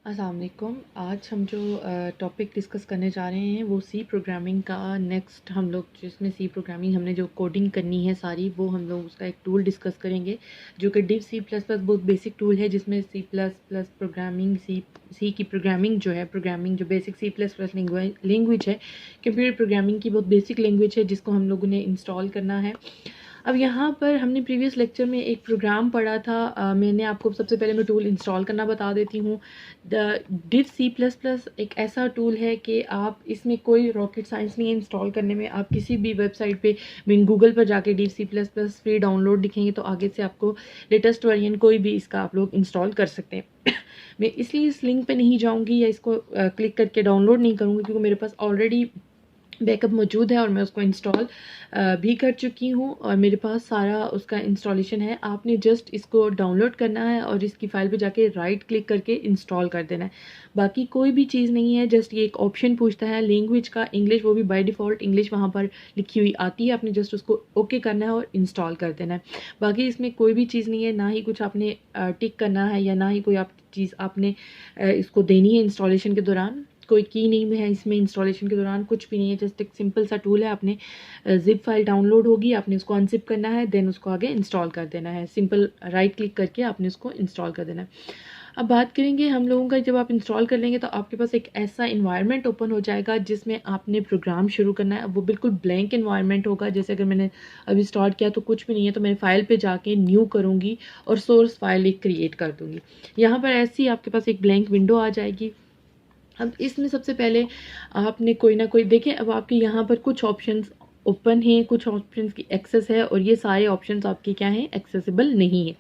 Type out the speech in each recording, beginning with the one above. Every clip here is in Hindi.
अस्सलाम वालेकुम। आज हम जो टॉपिक डिस्कस करने जा रहे हैं वो सी प्रोग्रामिंग का नेक्स्ट हम लोग जिसमें सी प्रोग्रामिंग हमने जो कोडिंग करनी है सारी वो हम लोग उसका एक टूल डिस्कस करेंगे जो कि डिव सी प्लस प्लस बहुत बेसिक टूल है जिसमें C plus plus programming C की प्रोग्रामिंग जो है प्रोग्रामिंग जो basic C plus plus language है कंप्यूटर प्रोग्रामिंग की बहुत बेसिक लैंग्वेज है जिसको हम लोगों ने इंस्टॉल करना है। अब यहाँ पर हमने प्रीवियस लेक्चर में एक प्रोग्राम पढ़ा था। मैंने आपको सबसे पहले मैं टूल इंस्टॉल करना बता देती हूँ। The Dev C plus plus एक ऐसा टूल है कि आप इसमें कोई रॉकेट साइंस नहीं है इंस्टॉल करने में। आप किसी भी वेबसाइट पे मीन गूगल पर जाके Dev C plus plus free download लिखेंगे तो आगे से आपको लेटेस्ट वर्जन कोई भी इसका आप लोग इंस्टॉल कर सकते हैं। मैं इसलिए इस लिंक पे नहीं जाऊँगी या इसको क्लिक करके डाउनलोड नहीं करूँगी क्योंकि मेरे पास ऑलरेडी बैकअप मौजूद है और मैं उसको इंस्टॉल भी कर चुकी हूँ और मेरे पास सारा उसका इंस्टॉलेशन है। आपने जस्ट इसको डाउनलोड करना है और इसकी फ़ाइल पे जाके राइट क्लिक करके इंस्टॉल कर देना है। बाकी कोई भी चीज़ नहीं है, जस्ट ये एक ऑप्शन पूछता है लैंग्वेज का इंग्लिश, वो भी बाय डिफ़ॉल्ट इंग्लिश वहाँ पर लिखी हुई आती है। आपने जस्ट उसको ओके करना है और इंस्टॉल कर देना है। बाकी इसमें कोई भी चीज़ नहीं है, ना ही कुछ आपने टिक करना है या ना ही कोई आप चीज़ आपने इसको देनी है इंस्टॉलेशन के दौरान। कोई की नहीं है इसमें इंस्टॉलेशन के दौरान, कुछ भी नहीं है, जस्ट एक सिंपल सा टूल है। आपने जिप फाइल डाउनलोड होगी, आपने उसको अनजिप करना है, देन उसको आगे इंस्टॉल कर देना है। सिंपल राइट क्लिक करके आपने उसको इंस्टॉल कर देना है। अब बात करेंगे हम लोगों का, जब आप इंस्टॉल कर लेंगे तो आपके पास एक ऐसा इन्वायरमेंट ओपन हो जाएगा जिसमें आपने प्रोग्राम शुरू करना है। अब वो बिल्कुल ब्लैंक इन्वायरमेंट होगा। जैसे अगर मैंने अभी स्टार्ट किया तो कुछ भी नहीं है, तो मैं फाइल पे जाके न्यू करूँगी और सोर्स फाइल एक क्रिएट कर दूँगी। यहाँ पर ऐसी आपके पास एक ब्लैंक विंडो आ जाएगी। अब इसमें सबसे पहले आपने कोई ना कोई देखें, अब आपके यहाँ पर कुछ ऑप्शंस ओपन हैं, कुछ ऑप्शंस की एक्सेस है और ये सारे ऑप्शंस आपके क्या हैं, एक्सेसिबल नहीं है।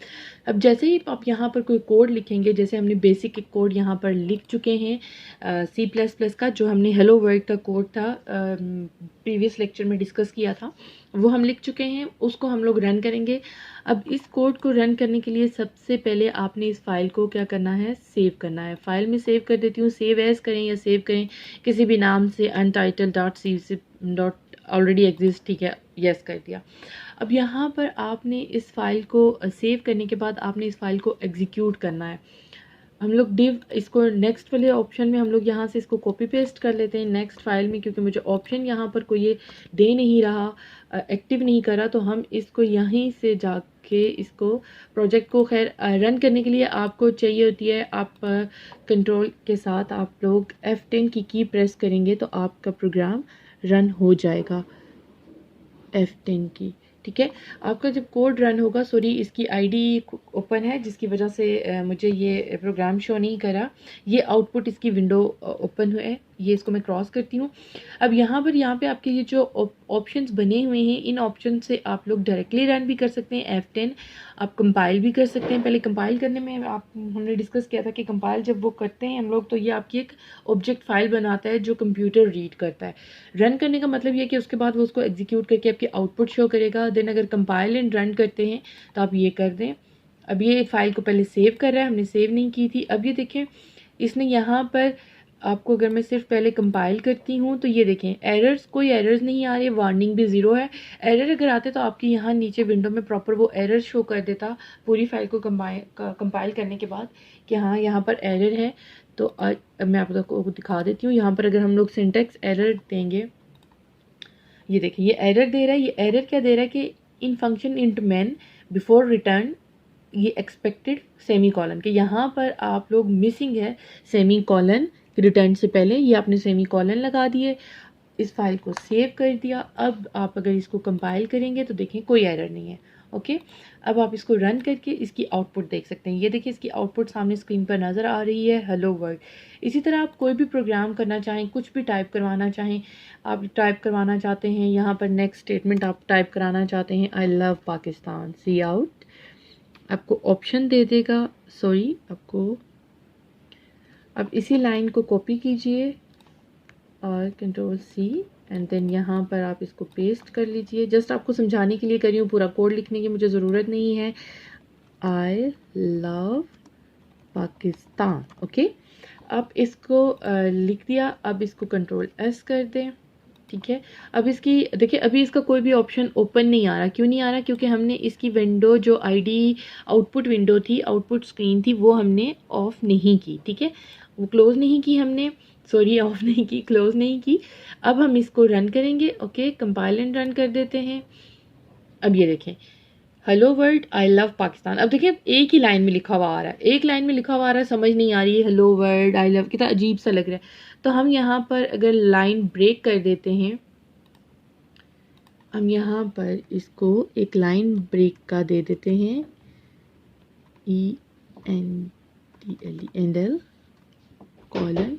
अब जैसे ही आप यहाँ पर कोई कोड लिखेंगे, जैसे हमने बेसिक एक कोड यहाँ पर लिख चुके हैं सी प्लस प्लस का, जो हमने हेलो वर्ल्ड का कोड था प्रीवियस लेक्चर में डिस्कस किया था, वो हम लिख चुके हैं। उसको हम लोग रन करेंगे। अब इस कोड को रन करने के लिए सबसे पहले आपने इस फाइल को क्या करना है, सेव करना है। फाइल में सेव कर देती हूँ, सेव एज करें या सेव करें किसी भी नाम से, untitled dot C dot already exist, ठीक है, यस कर दिया। अब यहाँ पर आपने इस फाइल को सेव करने के बाद आपने इस फाइल को एग्जीक्यूट करना है। हम लोग डिव इसको नेक्स्ट वाले ऑप्शन में हम लोग यहाँ से इसको कॉपी पेस्ट कर लेते हैं नेक्स्ट फाइल में, क्योंकि मुझे ऑप्शन यहाँ पर कोई ये दे नहीं रहा, एक्टिव नहीं करा, तो हम इसको यहीं से जाके इसको प्रोजेक्ट को खैर रन करने के लिए आपको चाहिए होती है, आप कंट्रोल के साथ आप लोग F10 की प्रेस करेंगे तो आपका प्रोग्राम रन हो जाएगा। F10 की, ठीक है। आपका जब कोड रन होगा, सॉरी इसकी आईडी ओपन है जिसकी वजह से मुझे ये प्रोग्राम शो नहीं करा। ये आउटपुट इसकी विंडो ओपन हुआ है, ये इसको मैं क्रॉस करती हूँ। अब यहाँ पे आपके ये जो ऑप्शंस बने हुए हैं, इन ऑप्शन से आप लोग डायरेक्टली रन भी कर सकते हैं F10। आप कंपाइल भी कर सकते हैं। पहले कंपाइल करने में हमने डिस्कस किया था कि कंपाइल जब वो करते हैं हम लोग, तो ये आपकी एक ऑब्जेक्ट फाइल बनाता है जो कंप्यूटर रीड करता है। रन करने का मतलब ये है कि उसके बाद वो उसको एग्जीक्यूट करके आपकी आउटपुट शो करेगा। देन अगर कंपाइल एंड रन करते हैं तो आप ये कर दें। अब ये फाइल को पहले सेव कर रहा है, हमने सेव नहीं की थी। अब ये देखें, इसने यहाँ पर आपको, अगर मैं सिर्फ पहले कंपाइल करती हूँ तो ये देखें एरर्स, कोई एरर्स नहीं आ रही, वार्निंग भी ज़ीरो है। एरर अगर आते तो आपकी यहाँ नीचे विंडो में प्रॉपर वो एरर शो कर देता पूरी फाइल को कंपाइल करने के बाद कि हाँ यहाँ पर एरर है। तो अब मैं आप लोगों को दिखा देती हूँ। यहाँ पर अगर हम लोग सिंटेक्स एरर देंगे, ये देखिए ये एरर दे रहा है। ये एरर क्या दे रहा है कि in function int main before return ये एक्सपेक्टेड सेमी कॉलन के, यहाँ पर आप लोग मिसिंग है सेमी कॉलन रिटर्न से पहले, ये आपने सेमी कॉलन लगा दिए। इस फाइल को सेव कर दिया। अब आप अगर इसको कंपाइल करेंगे तो देखें कोई एरर नहीं है। ओके, अब आप इसको रन करके इसकी आउटपुट देख सकते हैं। ये देखिए इसकी आउटपुट सामने स्क्रीन पर नज़र आ रही है, हेलो वर्ल्ड। इसी तरह आप कोई भी प्रोग्राम करना चाहें, कुछ भी टाइप करवाना चाहें, आप टाइप करवाना चाहते हैं यहाँ पर नेक्स्ट स्टेटमेंट आप टाइप कराना चाहते हैं, I love Pakistan, C out, आपको ऑप्शन दे देगा। सॉरी, आपको अब इसी लाइन को कॉपी कीजिए और कंट्रोल C एंड देन यहाँ पर आप इसको पेस्ट कर लीजिए। जस्ट आपको समझाने के लिए कर रही हूँ, पूरा कोड लिखने की मुझे ज़रूरत नहीं है। आई लव पाकिस्तान, ओके। अब इसको लिख दिया। अब इसको कंट्रोल S कर दें ठीक है। अब इसकी देखिए, अभी इसका कोई भी ऑप्शन ओपन नहीं आ रहा। क्यों नहीं आ रहा? क्योंकि हमने इसकी विंडो जो आईडी आउटपुट विंडो थी, आउटपुट स्क्रीन थी, वो हमने ऑफ नहीं की। ठीक है, वो क्लोज़ नहीं की हमने, सॉरी ऑफ नहीं की, क्लोज़ नहीं की। अब हम इसको रन करेंगे। ओके, कंपाइल एंड रन कर देते हैं। अब ये देखें, hello world I love Pakistan. अब देखिए एक ही लाइन में लिखा हुआ आ रहा है, एक लाइन में लिखा हुआ आ रहा है, समझ नहीं आ रही है हेलो वर्ल्ड आई लव, कितना अजीब सा लग रहा है। तो हम यहाँ पर अगर लाइन ब्रेक कर देते हैं, हम यहाँ पर इसको एक लाइन ब्रेक का दे देते हैं, ENDL कॉलन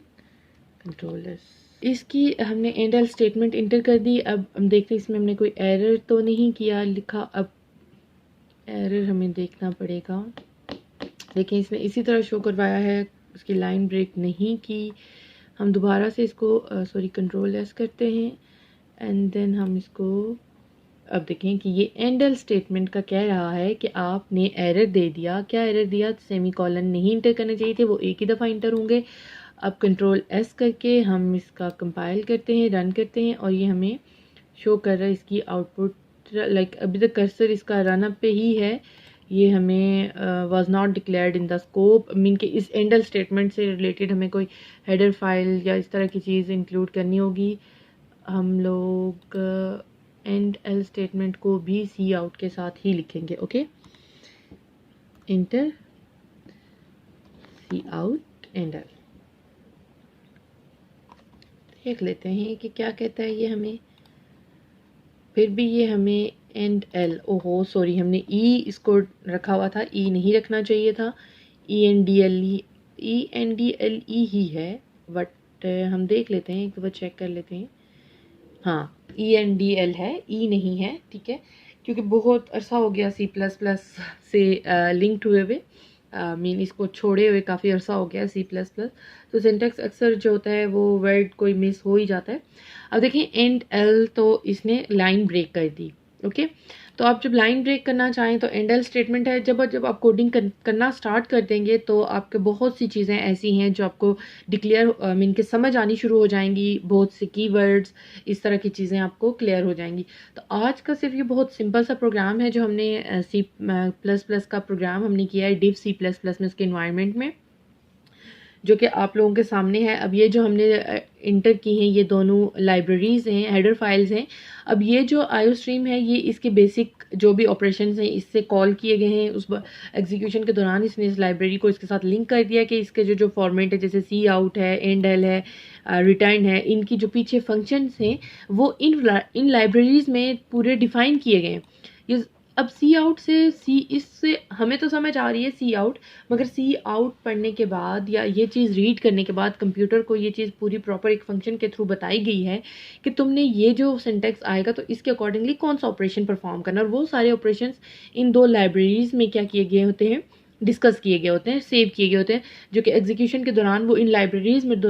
कंट्रोलर्स। इसकी हमने एंडल स्टेटमेंट इंटर कर दी। अब हम देखते हैं इसमें हमने कोई एरर तो नहीं किया लिखा। अब एरर हमें देखना पड़ेगा। देखिए इसमें इसी तरह शो करवाया है, उसकी लाइन ब्रेक नहीं की। हम दोबारा से इसको सॉरी कंट्रोल एस करते हैं एंड देन हम इसको, अब देखें कि ये एंडल स्टेटमेंट का कह रहा है कि आपने एरर दे दिया। क्या एरर दिया? सेमी कॉलन नहीं इंटर करने चाहिए थे, वो एक ही दफ़ा इंटर होंगे। अब कंट्रोल एस करके हम इसका कंपाइल करते हैं, रन करते हैं और ये हमें शो कर रहा है इसकी आउटपुट। लाइक अभी तक कर्सर इसका रन अप पे ही है। ये हमें was not declared in the scope, mean कि इस एंडल स्टेटमेंट से रिलेटेड हमें कोई हेडर फाइल या इस तरह की चीज़ इंक्लूड करनी होगी। हम लोग एंड एल स्टेटमेंट को भी सी आउट के साथ ही लिखेंगे। Okay, enter C out end L, देख लेते हैं कि क्या कहता है ये हमें। फिर भी ये हमें एंड एल, ओहो सॉरी हमने ई इसको रखा हुआ था, ई नहीं रखना चाहिए था। ENDLE ENDLE ही है, बट हम देख लेते हैं, एक बार चेक कर लेते हैं। हाँ ENDL है, ई नहीं है। ठीक है, क्योंकि बहुत अरसा हो गया C++ से लिंक्ड हुए हुए, मीन इसको छोड़े हुए काफ़ी अरसा हो गया C++। तो सिंटेक्स अक्सर जो होता है वो वर्ड कोई मिस हो ही जाता है। अब देखिए एंड एल तो इसने लाइन ब्रेक कर दी। ओके, तो आप जब लाइन ब्रेक करना चाहें तो एंड एल स्टेटमेंट है। जब आप कोडिंग करना स्टार्ट कर देंगे तो आपके बहुत सी चीज़ें ऐसी हैं जो आपको डिक्लेयर मीन के समझ आनी शुरू हो जाएंगी। बहुत से कीवर्ड्स, इस तरह की चीज़ें आपको क्लियर हो जाएंगी। तो आज का सिर्फ ये बहुत सिंपल सा प्रोग्राम है जो हमने C++ का प्रोग्राम हमने किया है div C++ में, उसके इन्वायरमेंट में, जो कि आप लोगों के सामने है। अब ये जो हमने इंटर की हैं ये दोनों लाइब्रेरीज़ हैं, हेडर फाइल्स हैं। अब ये जो आईओस्ट्रीम है ये इसके बेसिक जो भी ऑपरेशंस हैं इससे कॉल किए गए हैं। उस एग्जीक्यूशन के दौरान इसने इस लाइब्रेरी को इसके साथ लिंक कर दिया कि इसके जो फॉर्मेट है, जैसे सी आउट है, एंड एल है, रिटर्न है, इनकी जो पीछे फंक्शंस हैं वो इन लाइब्रेरीज़ में पूरे डिफ़ाइन किए गए हैं। ये अब सी आउट से इससे हमें तो समझ आ रही है सी आउट, मगर सी आउट पढ़ने के बाद या ये चीज़ रीड करने के बाद कंप्यूटर को ये चीज़ पूरी प्रॉपर एक फंक्शन के थ्रू बताई गई है कि तुमने ये जो सिंटेक्स आएगा तो इसके अकॉर्डिंगली कौन सा ऑपरेशन परफॉर्म करना। और वो सारे ऑपरेशंस इन दो लाइब्रेरीज़ में क्या किए गए होते हैं, डिस्कस किए गए होते हैं, सेव किए गए होते हैं, जो कि एग्जीक्यूशन के दौरान वो इन लाइब्रेरीज़ में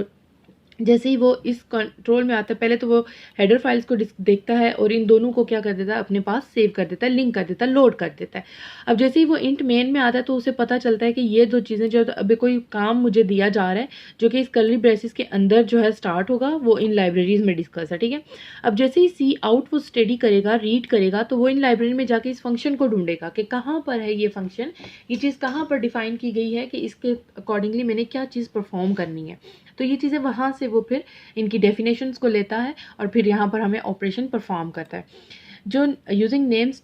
जैसे ही वो इस कंट्रोल में आता है, पहले तो वो हेडर फाइल्स को देखता है और इन दोनों को क्या कर देता है, अपने पास सेव कर देता है, लिंक कर देता है, लोड कर देता है। अब जैसे ही वो इंट मेन में आता है तो उसे पता चलता है कि ये दो चीज़ें जो अभी कोई काम मुझे दिया जा रहा है जो कि इस कर्ली ब्रेसेस के अंदर जो है स्टार्ट होगा, वो इन लाइब्रेरीज में डिस्कस है। ठीक है, अब जैसे ही सी आउट वो स्टडी करेगा, रीड करेगा, तो वो इन लाइब्रेरी में जाके इस फंक्शन को ढूंढेगा कि कहाँ पर है ये फंक्शन, ये चीज़ कहाँ पर डिफाइन की गई है कि इसके अकॉर्डिंगली मैंने क्या चीज़ परफॉर्म करनी है। तो ये चीज़ें वहाँ से वो फिर इनकी डेफिनेशंस को लेता है और फिर यहाँ पर हमें ऑपरेशन परफॉर्म करता है। जो यूजिंग नेम्स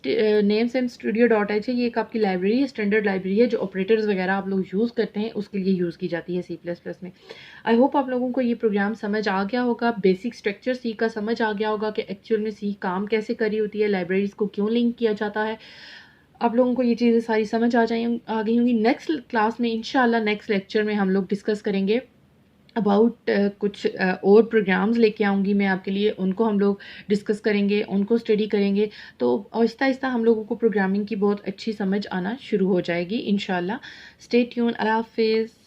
एंड studio.h है, ये एक आपकी लाइब्रेरी है, स्टैंडर्ड लाइब्रेरी है जो ऑपरेटर्स वगैरह आप लोग यूज़ करते हैं उसके लिए यूज़ की जाती है C++ में। आई होप आप लोगों को ये प्रोग्राम समझ आ गया होगा, बेसिक स्ट्रक्चर सी का समझ आ गया होगा कि एक्चुअल में सी काम कैसे करी होती है, लाइब्रेरीज को क्यों लिंक किया जाता है। आप लोगों को ये चीज़ें सारी समझ आ गई होंगी। नेक्स्ट क्लास में इंशाल्लाह, नेक्स्ट लेक्चर में हम लोग डिस्कस करेंगे अबाउट कुछ और प्रोग्राम्स लेके आऊँगी मैं आपके लिए, उनको हम लोग डिस्कस करेंगे, उनको स्टडी करेंगे। तो आहिस्ता आहिस्ता हम लोगों को प्रोग्रामिंग की बहुत अच्छी समझ आना शुरू हो जाएगी इंशाल्लाह। स्टे ट्यून, अल्लाह हाफिज़।